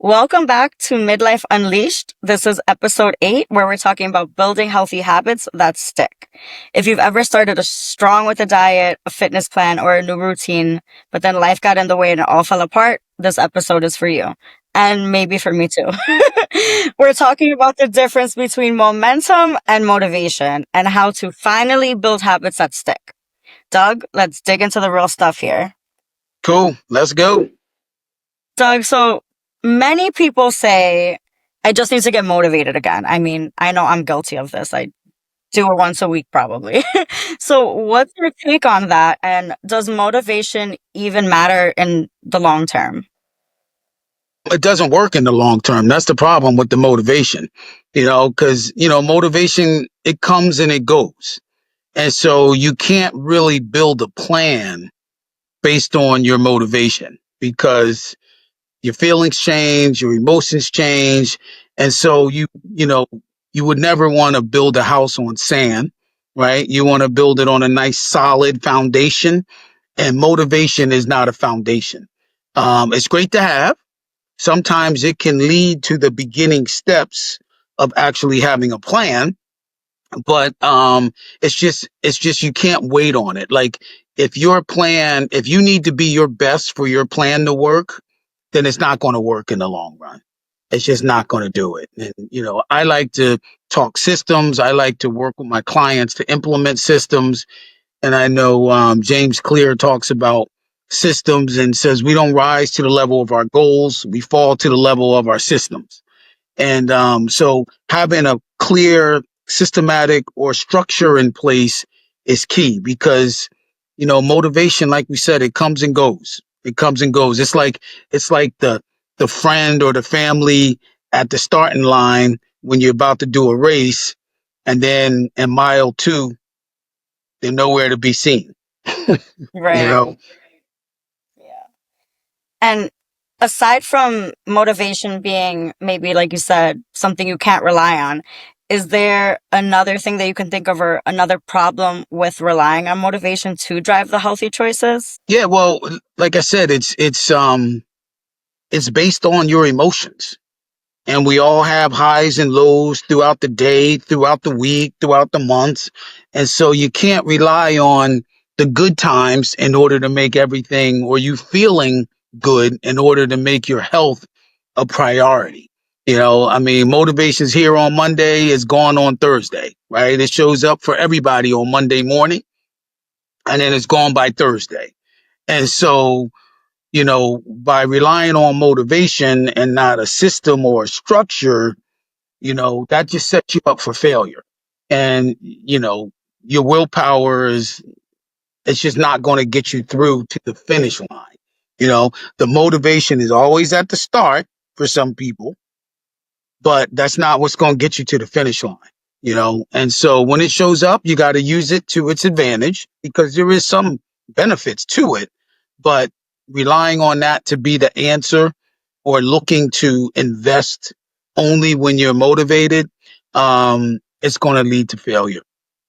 Welcome back to Midlife Unleashed. This is episode 8, where we're talking about building healthy habits that stick. If you've ever started strong with a diet, a fitness plan, or a new routine, but then life got in the way and it all fell apart, this episode is for you. And maybe for me too. We're talking about the difference between momentum and motivation and how to finally build habits that stick. Doug, let's dig into the real stuff here. Cool. Let's go. Doug, so many people say, I just need to get motivated again. I mean, I know I'm guilty of this. I do it once a week, probably. So, what's your take on that? And does motivation even matter in the long term? It doesn't work in the long term. That's the problem with the motivation, because, motivation, it comes and it goes. And so you can't really build a plan based on your motivation because your feelings change, your emotions change. And so you would never want to build a house on sand, right? You want to build it on a nice solid foundation, and motivation is not a foundation. It's great to have. Sometimes it can lead to the beginning steps of actually having a plan, but it's just you can't wait on it. Like if you need to be your best for your plan to work, then it's not going to work in the long run. It's just not going to do it. And I like to talk systems. I like to work with my clients to implement systems. And I know James Clear talks about systems and says we don't rise to the level of our goals, we fall to the level of our systems. And so having a clear, systematic, or structure in place is key because motivation, like we said, it comes and goes. It comes and goes. It's like the friend or the family at the starting line when you're about to do a race, and then in mile 2, they're nowhere to be seen. you Right. know, Yeah. And aside from motivation being maybe, like you said, something you can't rely on, is there another thing that you can think of or another problem with relying on motivation to drive the healthy choices? yeah. Well, like I said, it's based on your emotions. And we all have highs and lows throughout the day, throughout the week, throughout the month. And so you can't rely on the good times in order to make everything or you feeling good in order to make your health a priority. I mean, motivation's here on Monday, is gone on Thursday, right? It shows up for everybody on Monday morning and then it's gone by Thursday. And so by relying on motivation and not a system or a structure, that just sets you up for failure. And, your willpower it's just not going to get you through to the finish line. The motivation is always at the start for some people, but that's not what's going to get you to the finish line. And so when it shows up, you got to use it to its advantage because there is some benefits to it, but relying on that to be the answer or looking to invest only when you're motivated, it's going to lead to failure.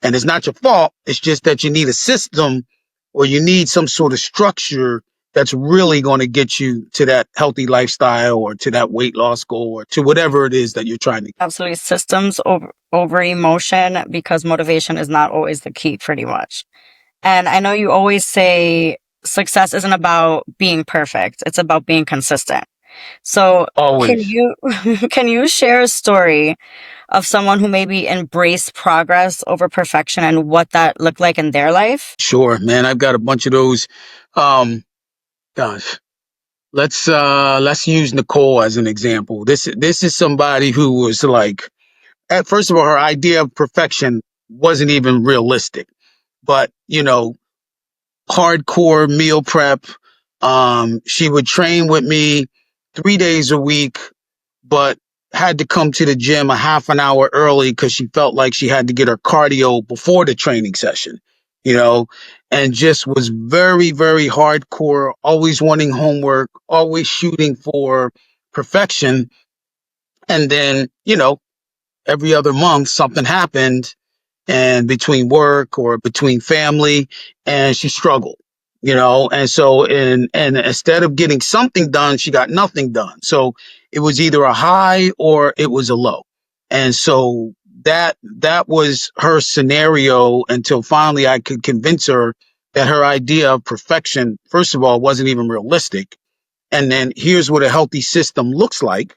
And it's not your fault. It's just that you need a system or you need some sort of structure that's really going to get you to that healthy lifestyle or to that weight loss goal or to whatever it is that you're trying to. Absolutely, systems over emotion, because motivation is not always the key, pretty much. And I know you always say success isn't about being perfect, it's about being consistent. So can Always. you can you share a story of someone who maybe embraced progress over perfection and what that looked like in their life? Sure, man. I've got a bunch of those. Um, gosh, let's use Nicole as an example. This is somebody who was like, at first of all, her idea of perfection wasn't even realistic. But hardcore meal prep. She would train with me 3 days a week, but had to come to the gym a half an hour early because she felt like she had to get her cardio before the training session, you know, and just was very, very hardcore, always wanting homework, always shooting for perfection. And then, every other month something happened and between work or between family and she struggled, and so and instead of getting something done, she got nothing done. So It was either a high or it was a low. And so that was her scenario until finally I could convince her that her idea of perfection, first of all, wasn't even realistic. And then here's what a healthy system looks like.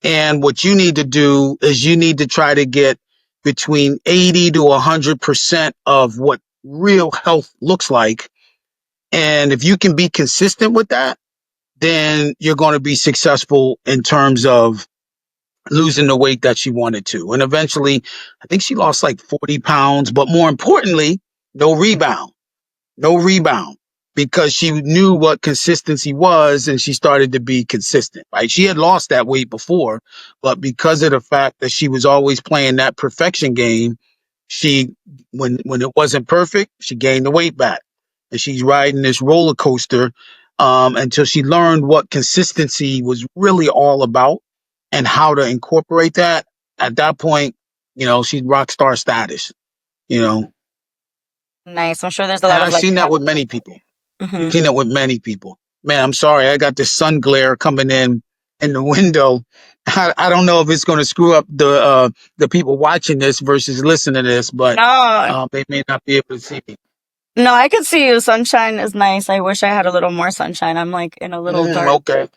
And what you need to do is you need to try to get between 80 to 100% of what real health looks like. And if you can be consistent with that, then you're going to be successful in terms of losing the weight that she wanted to. And eventually, I think she lost like 40 pounds, but more importantly, no rebound. No rebound, because she knew what consistency was and she started to be consistent, right? She had lost that weight before, but because of the fact that she was always playing that perfection game, she, when it wasn't perfect, she gained the weight back. And she's riding this roller coaster until she learned what consistency was really all about and how to incorporate that. At that point, she's rock star status, you know. Nice. I'm sure there's a And lot of I've like seen that with habit. many people. Hmm. Seen it with many people. Man, I'm sorry. I got this sun glare coming in the window. I don't know if it's going to screw up the people watching this versus listening to this, but No, they may not be able to see me. no, I could see you. Sunshine is nice. I wish I had a little more sunshine. I'm like in a little dark. Okay.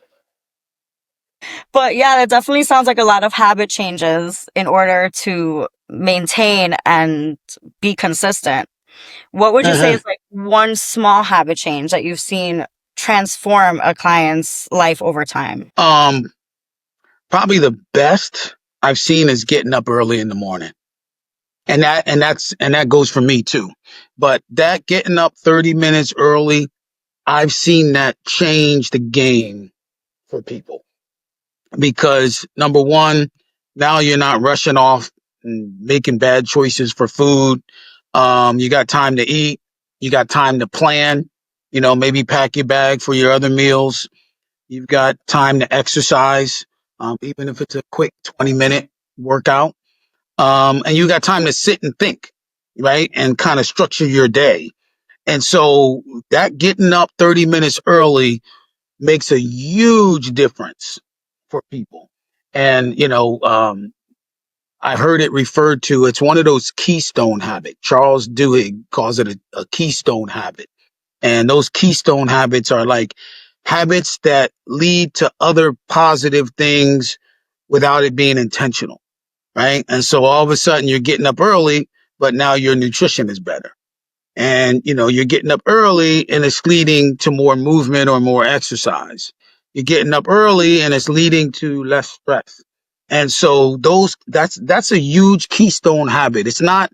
But yeah, it definitely sounds like a lot of habit changes in order to maintain and be consistent. What would you say Uh-huh. is like one small habit change that you've seen transform a client's life over time? Um, Probably the best I've seen is getting up early in the morning. And that goes for me too. But that getting up 30 minutes early, I've seen that change the game for people. Because number one, now you're not rushing off and making bad choices for food. You got time to eat. You got time to plan. Maybe pack your bag for your other meals. You've got time to exercise, even if it's a quick 20-minute workout. And you got time to sit and think, right? And kind of structure your day. And so that getting up 30 minutes early makes a huge difference for people. And, I've heard it referred to, it's one of those keystone habits. Charles Duhigg calls it a keystone habit. And those keystone habits are like habits that lead to other positive things without it being intentional, right? And so all of a sudden you're getting up early, but now your nutrition is better. And you're getting up early and it's leading to more movement or more exercise. You're getting up early and it's leading to less stress. And so that's a huge keystone habit. It's not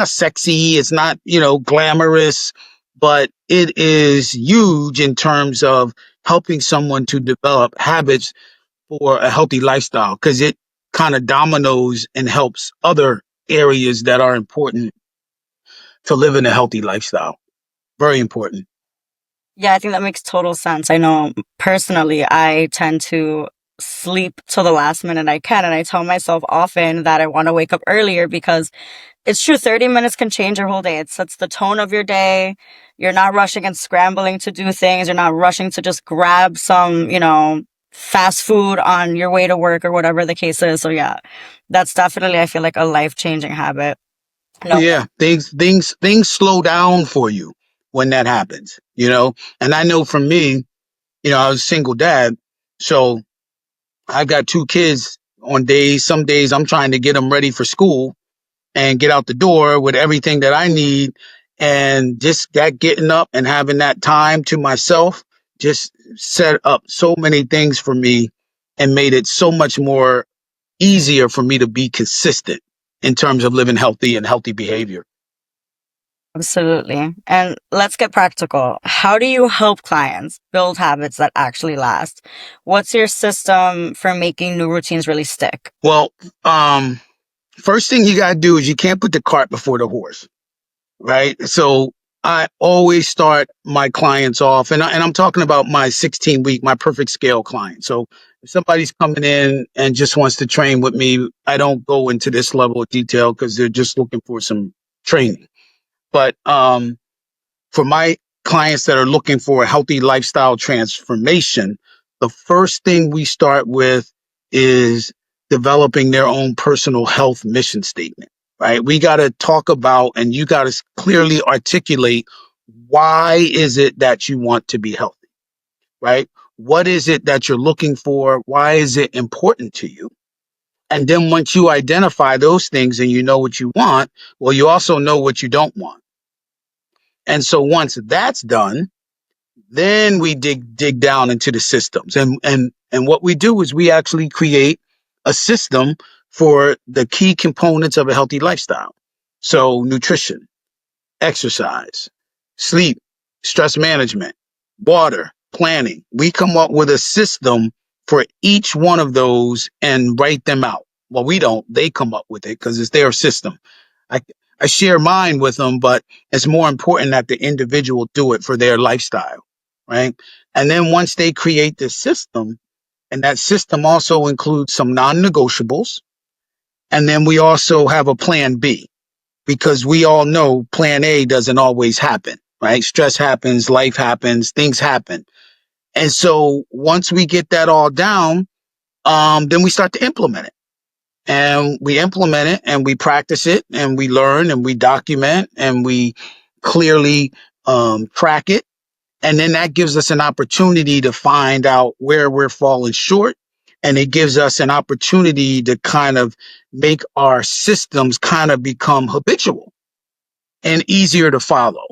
sexy, it's not glamorous, but it is huge in terms of helping someone to develop habits for a healthy lifestyle, because it kind of dominoes and helps other areas that are important to live in a healthy lifestyle. Very important. Yeah, I think that makes total sense. I know personally, I tend to sleep till the last minute I can. And I tell myself often that I want to wake up earlier because it's true, 30 minutes can change your whole day. It sets the tone of your day. You're not rushing and scrambling to do things. You're not rushing to just grab some, fast food on your way to work or whatever the case is. So yeah, that's definitely, I feel like a life-changing habit. No. Yeah, things slow down for you when that happens. And I know for me, I was a single dad, so I've got two kids. Some days I'm trying to get them ready for school and get out the door with everything that I need. And just that getting up and having that time to myself just set up so many things for me and made it so much more easier for me to be consistent in terms of living healthy and healthy behavior. Absolutely. And let's get practical. How do you help clients build habits that actually last? What's your system for making new routines really stick? Well, first thing you got to do is you can't put the cart before the horse, right? So I always start my clients off, and I'm talking about my 16-week, my perfect scale client. So if somebody's coming in and just wants to train with me, I don't go into this level of detail because they're just looking for some training. But for my clients that are looking for a healthy lifestyle transformation, the first thing we start with is developing their own personal health mission statement, right? We got to talk about, and you got to clearly articulate, why is it that you want to be healthy, right? What is it that you're looking for? Why is it important to you? And then once you identify those things and you know what you want, well, you also know what you don't want. And so once that's done, then we dig down into the systems. And what we do is we actually create a system for the key components of a healthy lifestyle. So nutrition, exercise, sleep, stress management, water, planning. We come up with a system for each one of those and write them out. Well, we don't. They come up with it because it's their system. I, I share mine with them, but it's more important that the individual do it for their lifestyle, right? And then once they create this system, and that system also includes some non-negotiables, and then we also have a plan B, because we all know plan A doesn't always happen, right? Stress happens, life happens, things happen. And so once we get that all down, then we start to implement it. And we implement it and we practice it and we learn and we document and we clearly track it. And then that gives us an opportunity to find out where we're falling short. And it gives us an opportunity to kind of make our systems kind of become habitual and easier to follow.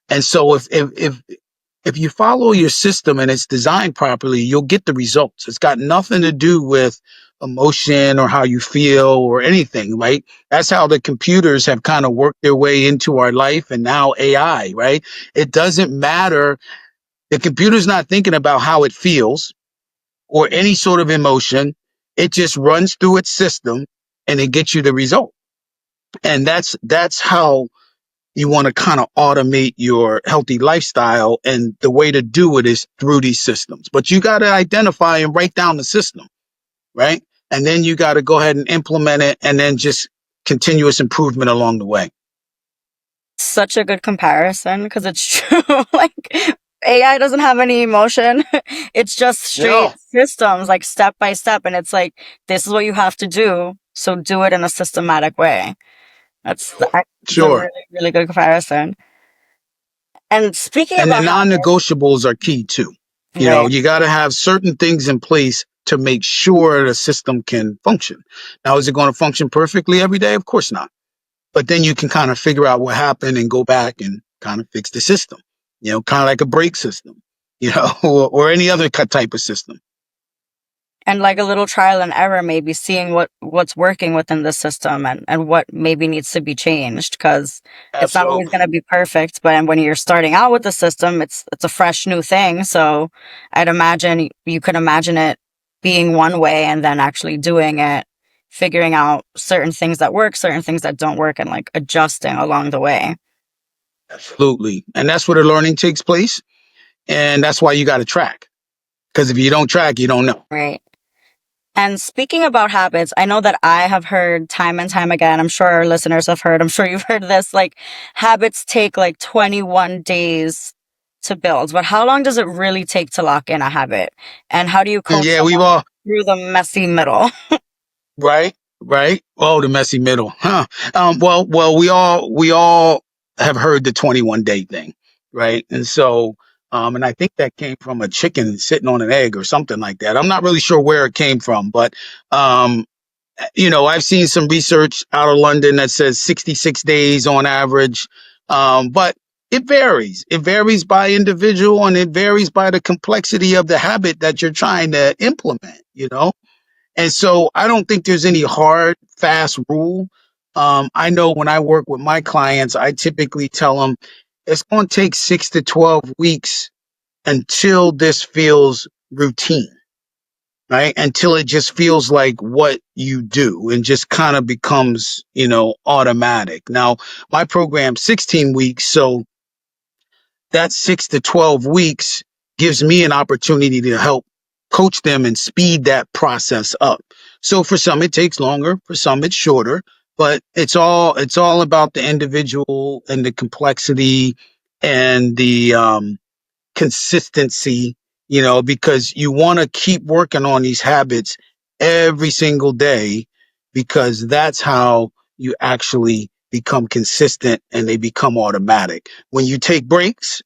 And so if you follow your system and it's designed properly, you'll get the results. It's got nothing to do with emotion or how you feel or anything, right? That's how the computers have kind of worked their way into our life, and now AI, right? It doesn't matter. The computer's not thinking about how it feels or any sort of emotion. It just runs through its system and it gets you the result. And that's how you want to kind of automate your healthy lifestyle. And the way to do it is through these systems. But you got to identify and write down the system, right? And then you got to go ahead and implement it, and then just continuous improvement along the way. Such a good comparison because it's true. Like AI doesn't have any emotion. It's just straight Yeah, systems, like step by step. And it's like, this is what you have to do. So do it in a systematic way. That's a sure. really, really good comparison. And speaking And the about habits, non-negotiables are key too. right? You got to have certain things in place to make sure the system can function. Now, is it going to function perfectly every day? Of course not. But then you can kind of figure out what happened and go back and kind of fix the system, kind of like a brake system, or any other type of system. And like a little trial and error, maybe seeing what's working within the system and what maybe needs to be changed, because it's not always going Absolutely. to be perfect. But when you're starting out with the system, it's a fresh new thing. So I'd imagine you could imagine it being one way and then actually doing it, figuring out certain things that work, certain things that don't work, and like adjusting along the way. Absolutely. And that's where the learning takes place. And that's why you got to track. Because if you don't track, you don't know. Right. And speaking about habits, I know that I have heard time and time again, I'm sure our listeners have heard, I'm sure you've heard this, like habits take like 21 days to build. But how long does it really take to lock in a habit? And how do you coach Yeah, we've someone all, through the messy middle? right, right. Oh, the messy middle. Huh. Well, we all have heard the 21-day thing, right? And so, and I think that came from a chicken sitting on an egg or something like that. I'm not really sure where it came from, but, um, I've seen some research out of London that says 66 days on average. But it varies. It varies by individual, and it varies by the complexity of the habit that you're trying to implement. And so I don't think there's any hard, fast rule. I know when I work with my clients, I typically tell them it's going to take 6 to 12 weeks until this feels routine, right? Until it just feels like what you do and just kind of becomes, automatic. Now, my program's 16 weeks, so that 6 to 12 weeks gives me an opportunity to help coach them and speed that process up. So for some it takes longer, for some it's shorter, but it's all about the individual and the complexity and the consistency because you want to keep working on these habits every single day, because that's how you actually become consistent and they become automatic. When you take breaks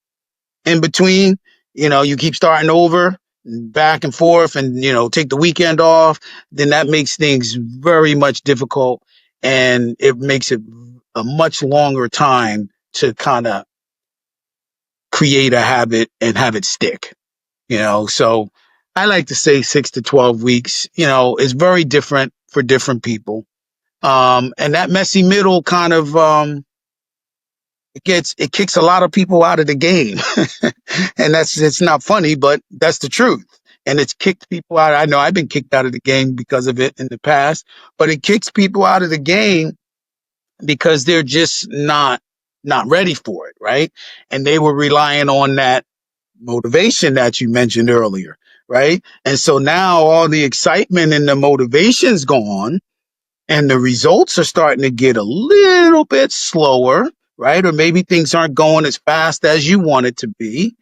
in between, you keep starting over, back and forth, and, take the weekend off, then that makes things very much difficult, and it makes it a much longer time to kind of create a habit and have it stick. So I like to say 6 to 12 weeks, is very different for different people. And that messy middle kind of, it kicks a lot of people out of the game. And it's not funny, but that's the truth. And it's kicked people out. I know I've been kicked out of the game because of it in the past, but it kicks people out of the game because they're just not ready for it, right? And they were relying on that motivation that you mentioned earlier, right? And so now all the excitement and the motivation's gone, and the results are starting to get a little bit slower, right? Or maybe things aren't going as fast as you want it to be.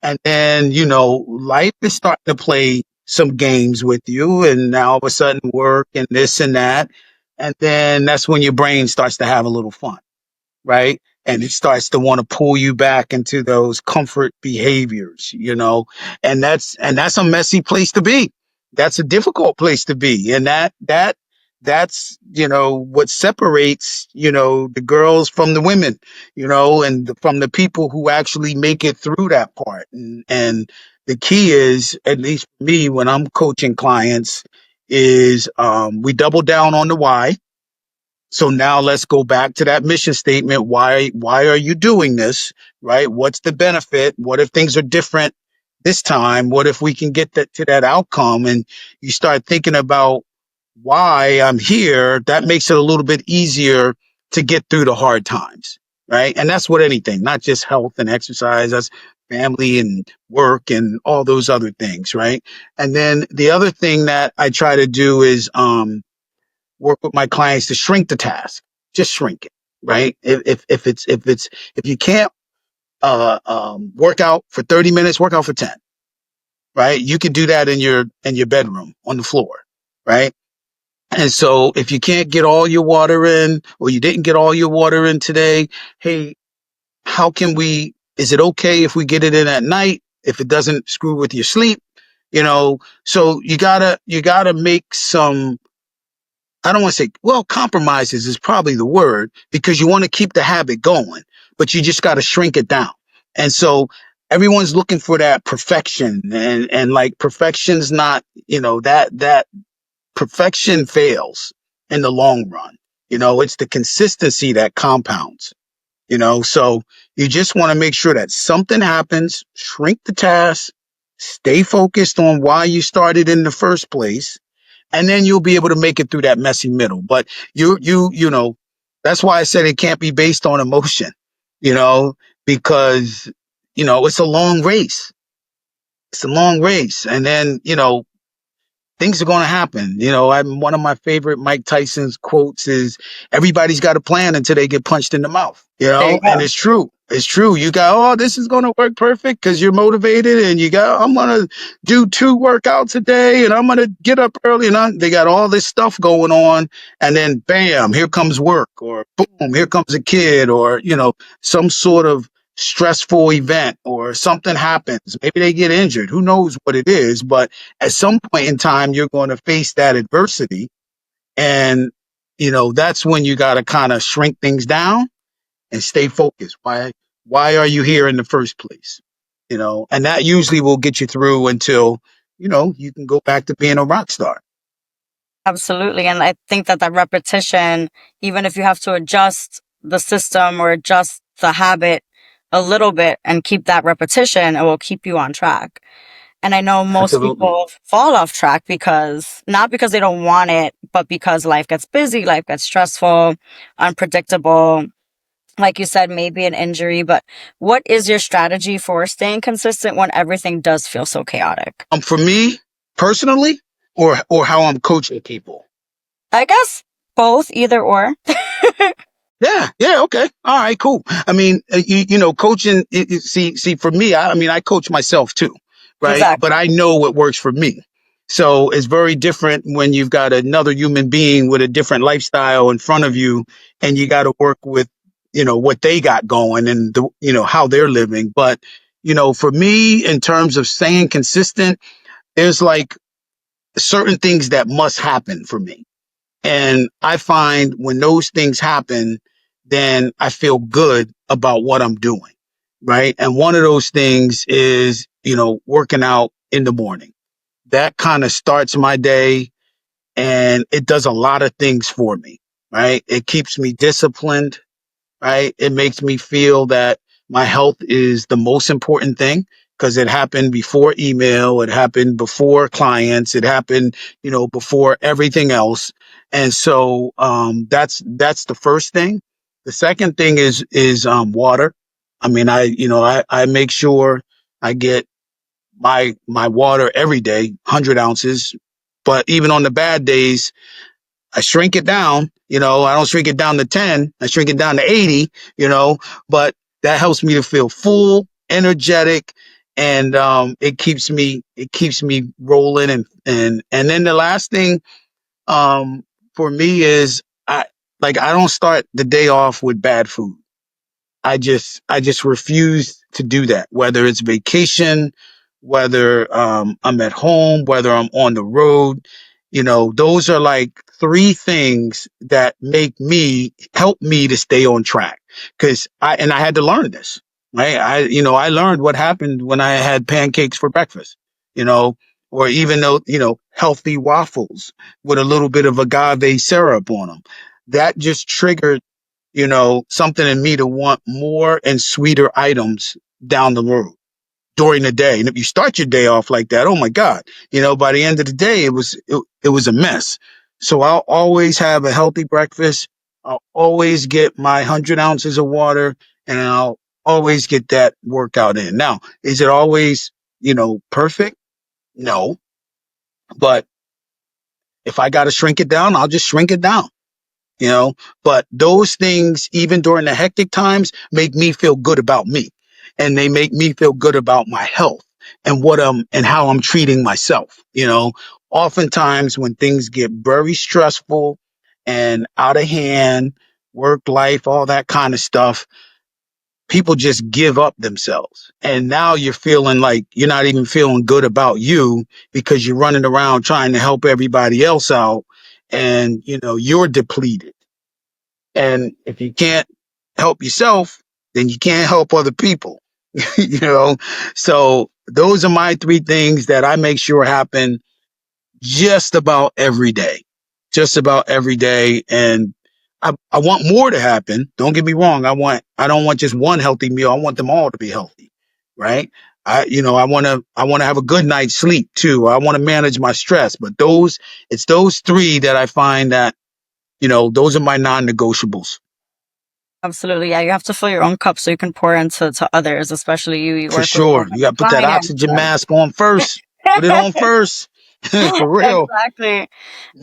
And then, life is starting to play some games with you, and now all of a sudden work and this and that. And then that's when your brain starts to have a little fun, right? And it starts to want to pull you back into those comfort behaviors, and that's a messy place to be. That's a difficult place to be. And that's, what separates, the girls from the women, and from the people who actually make it through that part. And the key is, at least for me, when I'm coaching clients, is we double down on the why. So now let's go back to that mission statement. Why are you doing this? Right? What's the benefit? What if things are different this time? What if we can get to that outcome? And you start thinking about why I'm here. That makes it a little bit easier to get through the hard times. Right? And that's what anything, not just health and exercise, that's family and work and all those other things. Right? And then the other thing that I try to do is, work with my clients to shrink the task. Just shrink it, right? If you can't work out for 30 minutes, work out for 10, right? You can do that in your bedroom on the floor, right? And so if you can't get all your water in, or you didn't get all your water in today, hey, is it okay if we get it in at night, if it doesn't screw with your sleep? So you gotta make some, I don't want to say, well, compromises is probably the word, because you want to keep the habit going, but you just got to shrink it down. And so everyone's looking for that perfection, and like perfection's not, that perfection fails in the long run. It's the consistency that compounds, so you just want to make sure that something happens, shrink the task, stay focused on why you started in the first place, and then you'll be able to make it through that messy middle. But that's why I said it can't be based on emotion, you know, because, it's a long race. It's a long race. And then, things are going to happen. One of my favorite Mike Tyson's quotes is, everybody's got a plan until they get punched in the mouth, There you and go. it's true. It's true. You go, oh, this is going to work perfect because you're motivated, and you go, I'm going to do 2 workouts a day, and I'm going to get up early, and they got all this stuff going on. And then bam, here comes work, or boom, here comes a kid, or, some sort of stressful event, or something happens. Maybe they get injured. Who knows what it is? But at some point in time, you're going to face that adversity. And, that's when you got to kind of shrink things down and stay focused. Why are you here in the first place? And that usually will get you through until, you can go back to being a rock star. Absolutely. And I think that repetition, even if you have to adjust the system or adjust the habit a little bit and keep that repetition, it will keep you on track. And I know most Absolutely. people fall off track because, not because they don't want it, but because life gets busy, life gets stressful, unpredictable. Like you said, maybe an injury, but what is your strategy for staying consistent when everything does feel so chaotic? For me personally, or how I'm coaching people. I guess both, either or. Yeah, yeah, okay, all right, cool. I mean, coaching. See, for me, I mean, I coach myself too, right? But Exactly. I know what works for me. So it's very different when you've got another human being with a different lifestyle in front of you, and you got to work with, what they got going and how they're living. But, for me, in terms of staying consistent, there's like certain things that must happen for me. And I find when those things happen, then I feel good about what I'm doing. Right. And one of those things is, working out in the morning. That kind of starts my day and it does a lot of things for me. Right. It keeps me disciplined, right? It makes me feel that my health is the most important thing because it happened before email, it happened before clients, it happened, before everything else. And so that's the first thing. The second thing is water. I mean, I make sure I get my water every day, 100 ounces. But even on the bad days, I shrink it down, I don't shrink it down to 10, I shrink it down to 80, but that helps me to feel full, energetic, and it keeps me rolling and then the last thing for me is I don't start the day off with bad food. I just refuse to do that, whether it's vacation, whether I'm at home, whether I'm on the road. Those are like three things that help me to stay on track. Cause I had to learn this, right? I learned what happened when I had pancakes for breakfast, you know, or even though, healthy waffles with a little bit of agave syrup on them. That just triggered something in me to want more and sweeter items down the road during the day. And if you start your day off like that, oh my God, by the end of the day, it was a mess. So I'll always have a healthy breakfast. I'll always get my 100 ounces of water and I'll always get that workout in. Now, is it always, perfect? No, but if I got to shrink it down, I'll just shrink it down. you know but those things, even during the hectic times, make me feel good about me, and they make me feel good about my health and how I'm treating myself. Oftentimes when things get very stressful and out of hand, work life, all that kind of stuff, people just give up themselves, and now you're feeling like you're not even feeling good about you because you're running around trying to help everybody else out, and you're depleted. And if you can't help yourself, then you can't help other people. you know? So those are my three things that I make sure happen just about every day. Just about every day. And I want more to happen. Don't get me wrong. I don't want just one healthy meal. I want them all to be healthy. Right. I want to have a good night's sleep too. I want to manage my stress, but it's those three that I find that, those are my non-negotiables. Absolutely. Yeah. You have to fill your own cup so you can pour into to others, especially you For work with so sure. You many got to put that clients. oxygen mask on first. Put it on first. For real. Exactly.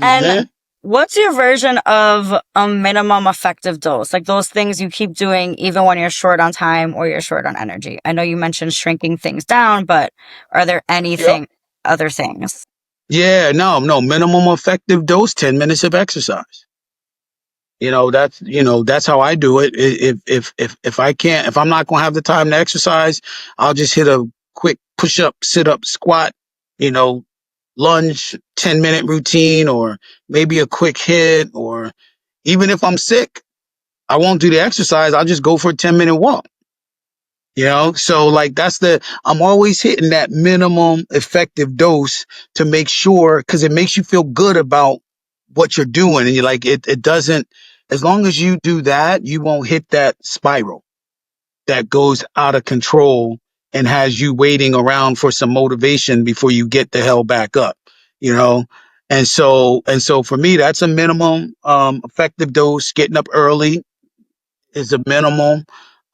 And Hmm. what's your version of a minimum effective dose? Like those things you keep doing even when you're short on time or you're short on energy. I know you mentioned shrinking things down, but are there Yep. other things? Yeah, no, no. Minimum effective dose, 10 minutes of exercise. That's how I do it. If I can't, if I'm not going to have the time to exercise, I'll just hit a quick push up, sit up, squat, you know, lunge, 10-minute routine, or maybe a quick hit, or even if I'm sick, I won't do the exercise. I'll just go for a 10-minute walk. So like I'm always hitting that minimum effective dose to make sure, because it makes you feel good about what you're doing. And you're like, it doesn't, as long as you do that, you won't hit that spiral that goes out of control and has you waiting around for some motivation before you get the hell back up, you know? And so for me, that's a minimum, effective dose. Getting up early is a minimum.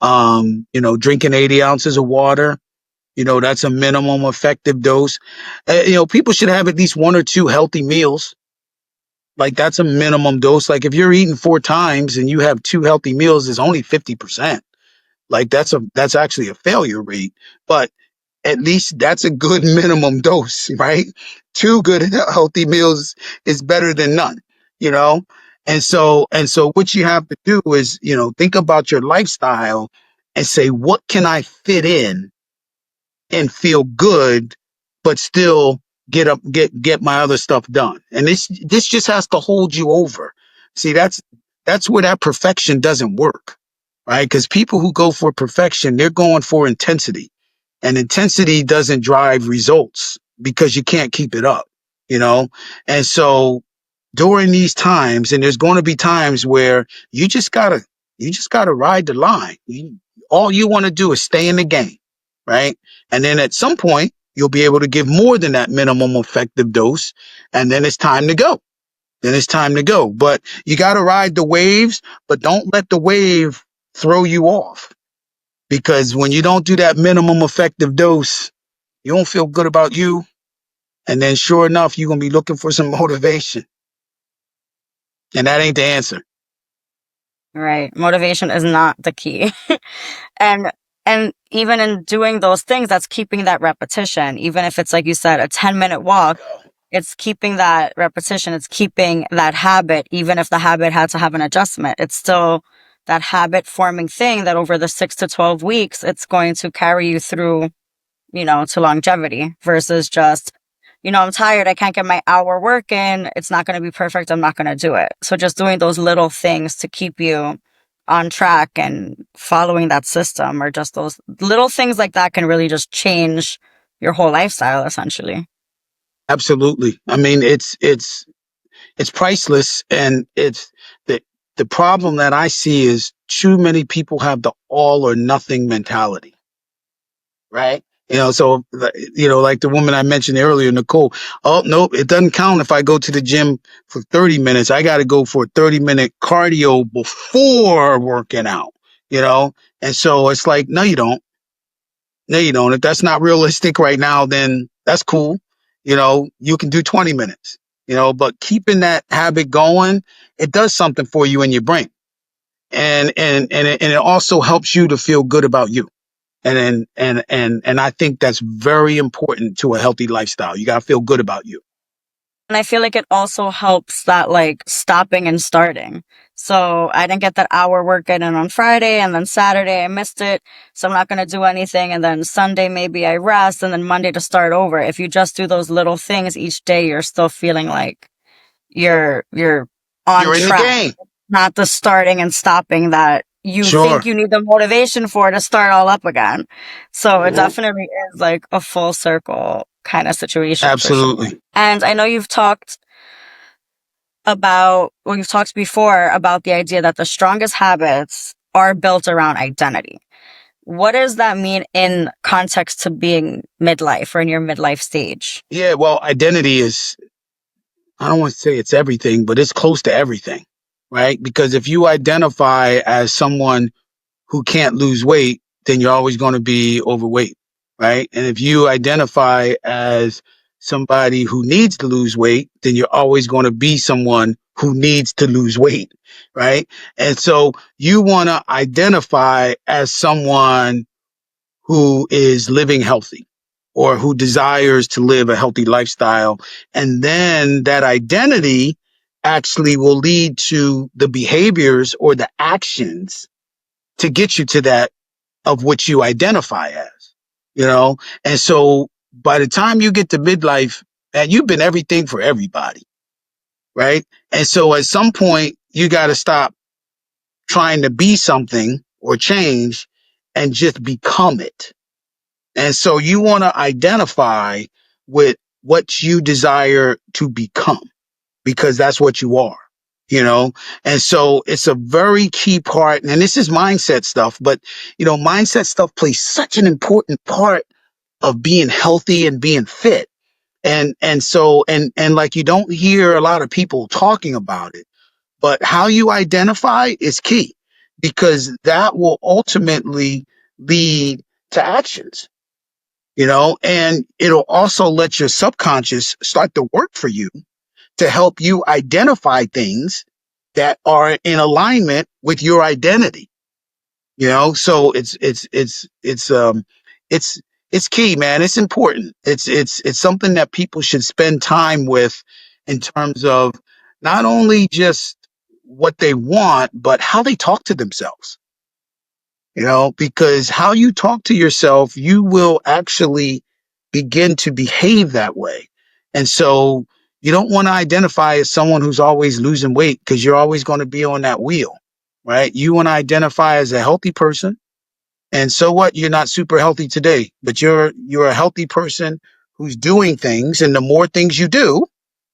Drinking 80 ounces of water, that's a minimum effective dose. People should have at least one or two healthy meals. Like that's a minimum dose. Like if you're eating four times and you have two healthy meals, it's only 50%. Like that's actually a failure rate. But at least that's a good minimum dose, right? Two good healthy meals is better than none, you know? And so what you have to do is, think about your lifestyle and say, what can I fit in and feel good, but still get my other stuff done. And this just has to hold you over. See, that's where that perfection doesn't work, right? Because people who go for perfection, they're going for intensity, and intensity doesn't drive results because you can't keep it up, you know. And so during these times, and there's going to be times where you just gotta ride the line. All you want to do is stay in the game, right? And then at some point, you'll be able to give more than that minimum effective dose. And then it's time to go. Then it's time to go. But you got to ride the waves, but don't let the wave throw you off. Because when you don't do that minimum effective dose, you don't feel good about you. And then sure enough, you're going to be looking for some motivation. And that ain't the answer. Right. Motivation is not the key. And and even in doing those things, that's keeping that repetition. Even if it's like you said, a 10-minute walk, it's keeping that repetition. It's keeping that habit, even if the habit had to have an adjustment. It's still that habit forming thing that over the 6 to 12 weeks, it's going to carry you through, to longevity versus just, I'm tired. I can't get my hour work in. It's not going to be perfect. I'm not going to do it. So just doing those little things to keep you on track and following that system, or just those little things like that, can really just change your whole lifestyle essentially. Absolutely. I mean, it's priceless, and it's the problem that I see is too many people have the all or nothing mentality, right? So like the woman I mentioned earlier, Nicole. Oh, nope, it doesn't count if I go to the gym for 30 minutes. I got to go for a 30-minute cardio before working out, you know? And so it's like, no, you don't. No, you don't. If that's not realistic right now, then that's cool. You can do 20 minutes, but keeping that habit going, it does something for you in your brain. And it also helps you to feel good about you. And I think that's very important to a healthy lifestyle. You got to feel good about you. And I feel like it also helps that like stopping and starting. So I didn't get that hour work in on Friday, and then Saturday I missed it. So I'm not going to do anything. And then Sunday maybe I rest, and then Monday to start over. If you just do those little things each day, you're still feeling like you're on You're in the track, game. not the starting and stopping that you think Sure. you need the motivation for to start all up again. So it Mhm. definitely is like a full circle kind of situation for sure. Absolutely. And I know you've talked before about the idea that the strongest habits are built around identity. What does that mean in context to being midlife or in your midlife stage? Yeah. Well, identity is, I don't want to say it's everything, but it's close to everything, right? Because if you identify as someone who can't lose weight, then you're always going to be overweight, right? And if you identify as somebody who needs to lose weight, then you're always going to be someone who needs to lose weight, right? And so you want to identify as someone who is living healthy or who desires to live a healthy lifestyle. And then that identity actually will lead to the behaviors or the actions to get you to that of which you identify as, you know? And so by the time you get to midlife, and you've been everything for everybody, right? And so at some point, you got to stop trying to be something or change and just become it. And so you want to identify with what you desire to become, because that's what you are, you know? And so it's a very key part. And this is mindset stuff, but mindset stuff plays such an important part of being healthy and being fit. And like, you don't hear a lot of people talking about it, but how you identify is key, because that will ultimately lead to actions, and it'll also let your subconscious start to work for you to help you identify things that are in alignment with your identity. So it's It's key, man. It's important. It's something that people should spend time with in terms of not only just what they want, but how they talk to themselves. Because how you talk to yourself, you will actually begin to behave that way. And so you don't want to identify as someone who's always losing weight because you're always going to be on that wheel, right? You want to identify as a healthy person, and so what? You're not super healthy today, but you're a healthy person who's doing things, and the more things you do,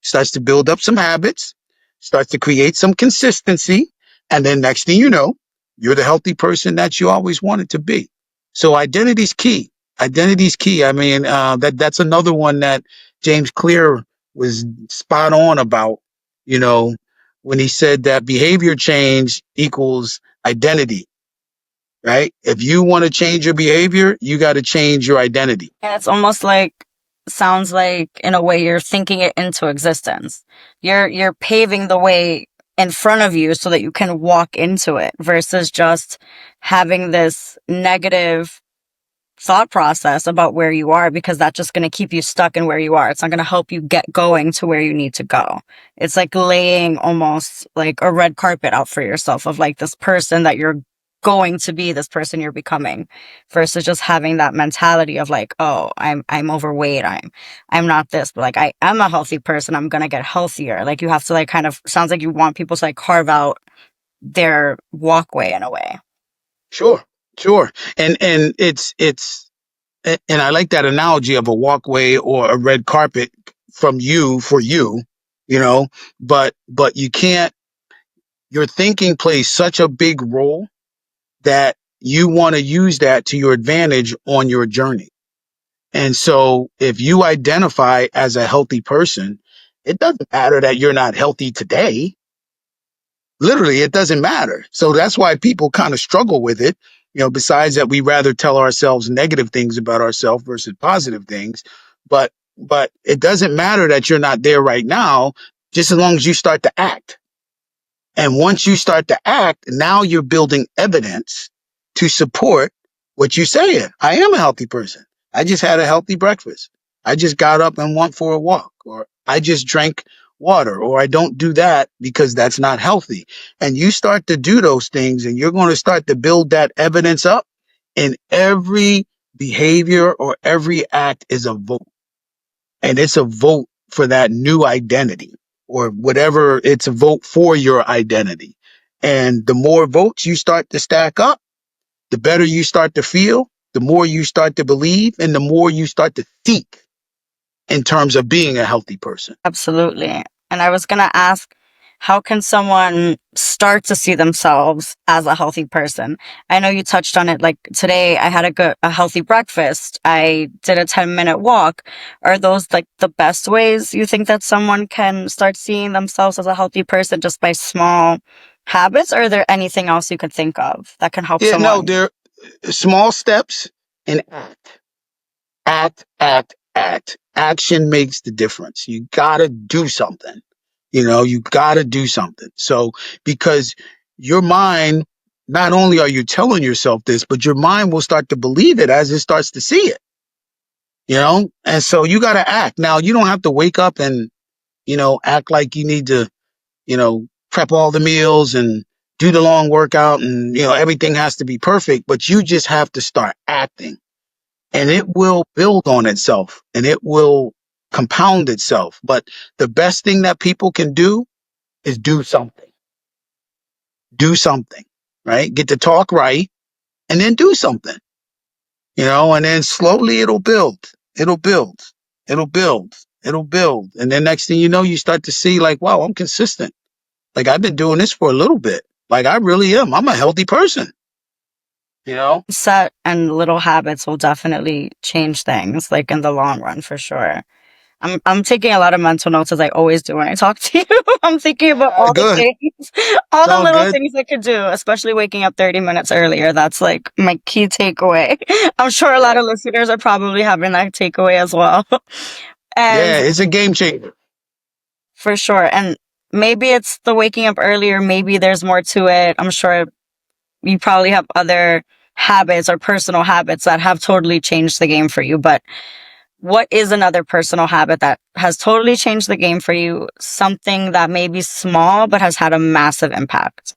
starts to build up some habits, starts to create some consistency, and then next thing you know, you're the healthy person that you always wanted to be. So identity's key. Identity's key. I mean, that's another one that James Clear was spot on about. You know, when he said that behavior change equals identity, right? If you want to change your behavior, you got to change your identity. And it's almost like, sounds like in a way you're thinking it into existence. You're paving the way in front of you so that you can walk into it versus just having this negative thought process about where you are, because that's just going to keep you stuck in where you are. It's not going to help you get going to where you need to go. It's like laying almost like a red carpet out for yourself of like this person that you're going to be, this person you're becoming, versus just having that mentality of like, oh, I'm overweight, I'm not this, but like I'm a healthy person, I'm going to get healthier. Like you have to like kind of, sounds like you want people to like carve out their walkway in a way. Sure, sure. And it's and I like that analogy of a walkway or a red carpet from you for you, you know, but you can't your thinking plays such a big role that you want to use that to your advantage on your journey. And so if you identify as a healthy person, it doesn't matter that you're not healthy today. Literally, it doesn't matter. So that's why people kind of struggle with it. Besides that, we rather tell ourselves negative things about ourselves versus positive things. But it doesn't matter that you're not there right now, just as long as you start to act. And once you start to act, now you're building evidence to support what you're saying. I am a healthy person. I just had a healthy breakfast. I just got up and went for a walk, or I just drank water, or I don't do that because that's not healthy. And you start to do those things, and you're going to start to build that evidence up. And every behavior or every act is a vote, and it's a vote for that new identity or whatever. It's a vote for your identity. And the more votes you start to stack up, the better you start to feel, the more you start to believe, and the more you start to seek in terms of being a healthy person. Absolutely. And I was going to ask, how can someone start to see themselves as a healthy person? I know you touched on it. Like today, I had a healthy breakfast. I did a 10-minute walk. Are those like the best ways you think that someone can start seeing themselves as a healthy person, just by small habits? Or are there anything else you could think of that can help Yeah, no, someone? they're small steps and act. Action makes the difference. You gotta do something. You gotta do something. So, because your mind, not only are you telling yourself this, but your mind will start to believe it as it starts to see it. And so you gotta act. Now, you don't have to wake up and, act like you need to, prep all the meals and do the long workout and, everything has to be perfect, but you just have to start acting, and it will build on itself and it will compound itself. But the best thing that people can do is do something. Do something, right? Get the talk right and then do something, and then slowly it'll build. It'll build. It'll build. It'll build. And then next thing you know, you start to see like, wow, I'm consistent. Like I've been doing this for a little bit. Like I really am. I'm a healthy person, you know? Set and little habits will definitely change things, like in the long run, for sure. I'm taking a lot of mental notes, as I always do when I talk to you. I'm thinking about all the Good. things, all the Sounds little good. things I could do, especially waking up 30 minutes earlier. That's like my key takeaway. I'm sure a lot Yeah. of listeners are probably having that takeaway as well. And Yeah. It's a game changer. for sure. And maybe it's the waking up earlier. Maybe there's more to it. I'm sure you probably have other habits or personal habits that have totally changed the game for you, but what is another personal habit that has totally changed the game for you? Something that may be small but has had a massive impact.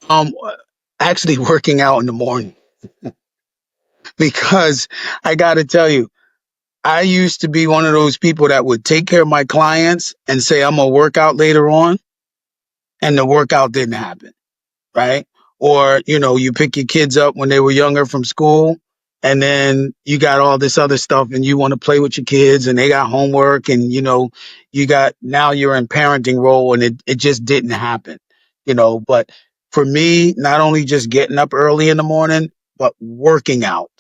Actually working out in the morning because I got to tell you, I used to be one of those people that would take care of my clients and say, I'm going to work out later on. And the workout didn't happen. Right? Or, you pick your kids up when they were younger from school, and then you got all this other stuff and you want to play with your kids and they got homework and, now you're in parenting role and it just didn't happen, but for me, not only just getting up early in the morning, but working out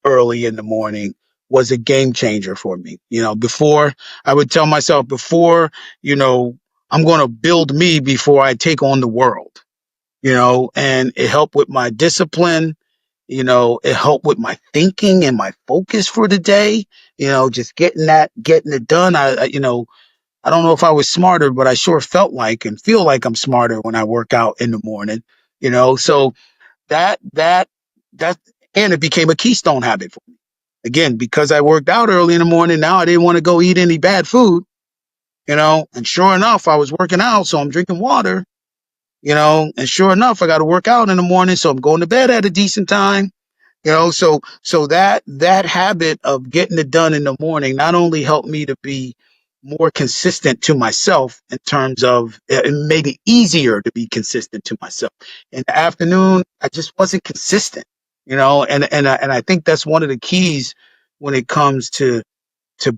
early in the morning was a game changer for me. Before I would tell myself you know, I'm going to build me before I take on the world, and it helped with my discipline. It helped with my thinking and my focus for the day, just getting it done. I don't know if I was smarter, but I sure felt like and feel like I'm smarter when I work out in the morning, so that, and it became a keystone habit for me. Again, because I worked out early in the morning, now I didn't want to go eat any bad food, and sure enough, I was working out. So I'm drinking water, and sure enough, I got to work out in the morning. So I'm going to bed at a decent time, so that habit of getting it done in the morning not only helped me to be more consistent to myself in terms of it made it easier to be consistent to myself. In the afternoon, I just wasn't consistent, and I think that's one of the keys when it comes to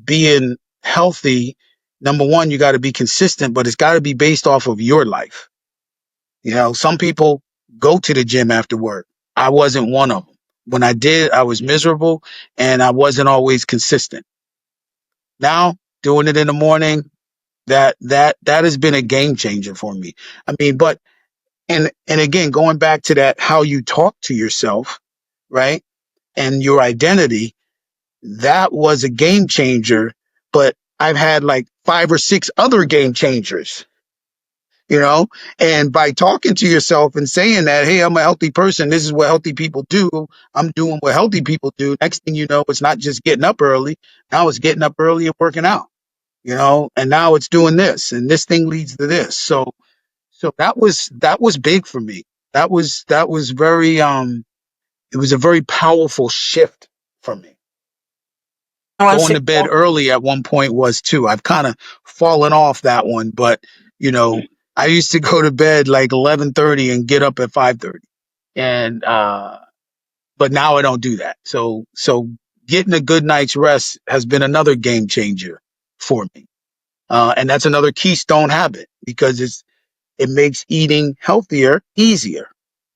being healthy. Number one, you got to be consistent, but it's got to be based off of your life. Some people go to the gym after work. I wasn't one of them. When I did, I was miserable and I wasn't always consistent. Now, doing it in the morning, that has been a game changer for me. I mean, but and again, going back to that, how you talk to yourself, right? And your identity, that was a game changer, but I've had like 5 or 6 other game changers, you know, and by talking to yourself and saying that, hey, I'm a healthy person, this is what healthy people do, I'm doing what healthy people do. Next thing you know, it's not just getting up early. Now it's getting up early and working out, and now it's doing this and this thing leads to this. So that was big for me. That was very it was a very powerful shift for me. Once Going you to bed early at one point was too. I've kind of fallen off that one, but you know, I used to go to bed like 11:30 and get up at 5:30. And but now I don't do that. So getting a good night's rest has been another game changer for me. And that's another keystone habit because it makes eating healthier easier,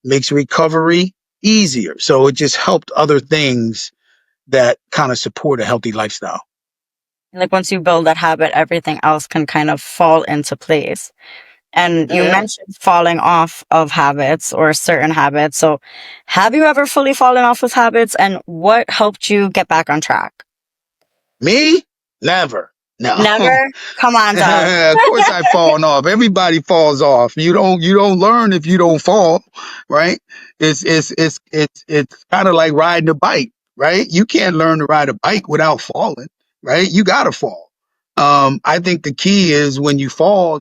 makes recovery easier. So it just helped other things that kind of support a healthy lifestyle. like once you build that habit, everything else can kind of fall into place. And you Yeah. mentioned falling off of habits or certain habits. So have you ever fully fallen off with habits and what helped you get back on track? Me? Never. No. Never? Come on, Doug. Of course I've fallen off. Everybody falls off. You don't learn if you don't fall, right? It's kind of like riding a bike, right? You can't learn to ride a bike without falling, right? You gotta fall. I think the key is when you fall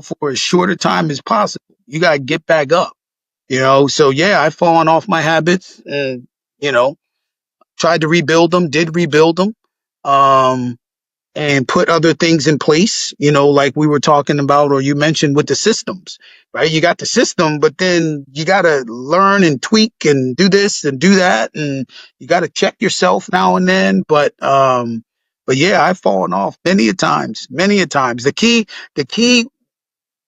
for as short a time as possible. You gotta get back up, So yeah, I've fallen off my habits and, you know, tried to rebuild them, did rebuild them. Um, and put other things in place, like we were talking about, or you mentioned with the systems, right? You got the system, but then you got to learn and tweak and do this and do that. And you got to check yourself now and then. But yeah, I've fallen off many a times, many a times. The key,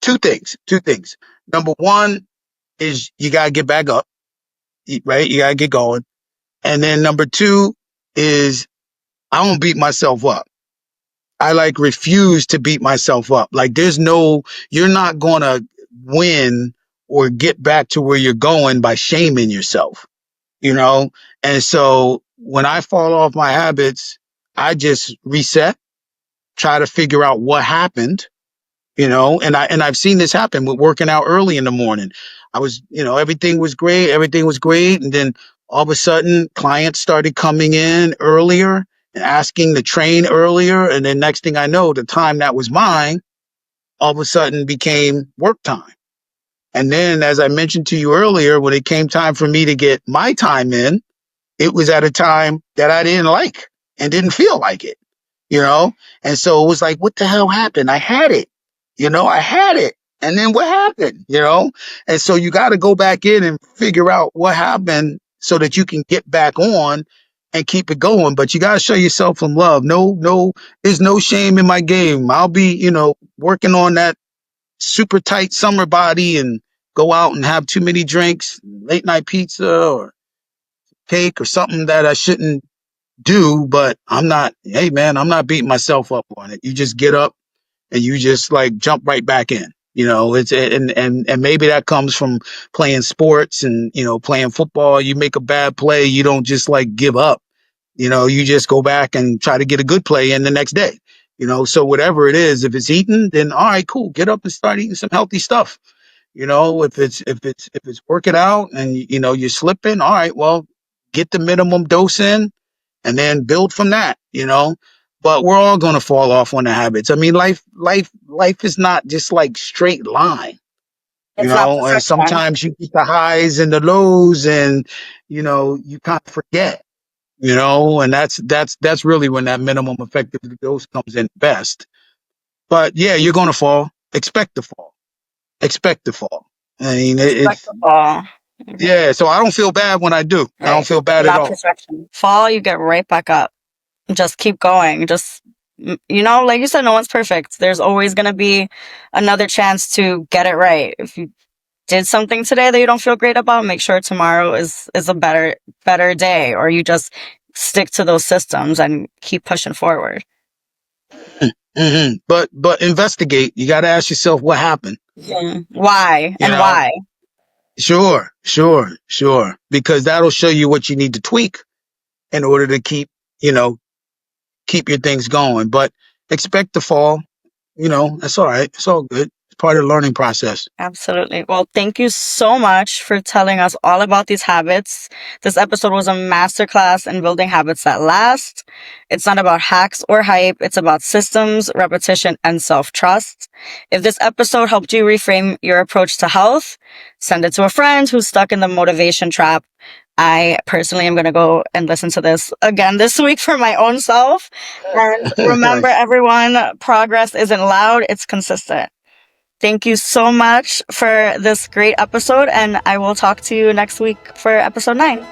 two things. Number one is you got to get back up, right? You got to get going. And then number two is I don't beat myself up. I like refuse to beat myself up. Like you're not going to win or get back to where you're going by shaming yourself, you know? And so when I fall off my habits, I just reset, try to figure out what happened, and I've seen this happen with working out early in the morning. I was, everything was great. And then All of a sudden, clients started coming in earlier and asking to train earlier. And then next thing I know, the time that was mine all of a sudden became work time. And then, as I mentioned to you earlier, when it came time for me to get my time in, it was at a time that I didn't like and didn't feel like it, you know? And so it was like, what the hell happened? I had it, I had it. And then what happened, And so you got to go back in and figure out what happened so that you can get back on and keep it going. But you got to show yourself some love. No, there's no shame in my game. I'll be, working on that super tight summer body and go out and have too many drinks, late night pizza or cake or something that I shouldn't do, but hey man, I'm not beating myself up on it. You just get up and you just like jump right back in. It's and maybe that comes from playing sports and playing football. You make a bad play, you don't just like give up. You just go back and try to get a good play in the next day. So whatever it is, if it's eating, then all right, cool. Get up and start eating some healthy stuff. If it's working out and you're slipping, all right, well, get the minimum dose in and then build from that. But we're all going to fall off on the habits. I mean, life is not just like straight line, It's not and perfection. sometimes you get the highs and the lows and, you kind of forget, and that's really when that minimum effective dose comes in best. But yeah, you're going to fall. Expect to fall. Expect to fall. I mean, Expect it's, the fall. yeah. So I don't feel bad when I do. I don't Right. feel bad at Not all. perfection. Fall, you get right back up. Just keep going. Just, like you said, no one's perfect. There's always going to be another chance to get it right. If you did something today that you don't feel great about, make sure tomorrow is a better day, or you just stick to those systems and keep pushing forward. But investigate. You got to ask yourself what happened. Why You and know, why? sure. Because that'll show you what you need to tweak in order to you know, keep your things going. But expect to fall. That's all right. It's all good. It's part of the learning process. Absolutely. Well, thank you so much for telling us all about these habits. This episode was a masterclass in building habits that last. It's not about hacks or hype. It's about systems, repetition, and self-trust. If this episode helped you reframe your approach to health, send it to a friend who's stuck in the motivation trap. I personally am going to go and listen to this again this week for my own self. And remember, Nice. everyone, progress isn't loud, it's consistent. Thank you so much for this great episode, and I will talk to you next week for episode 9.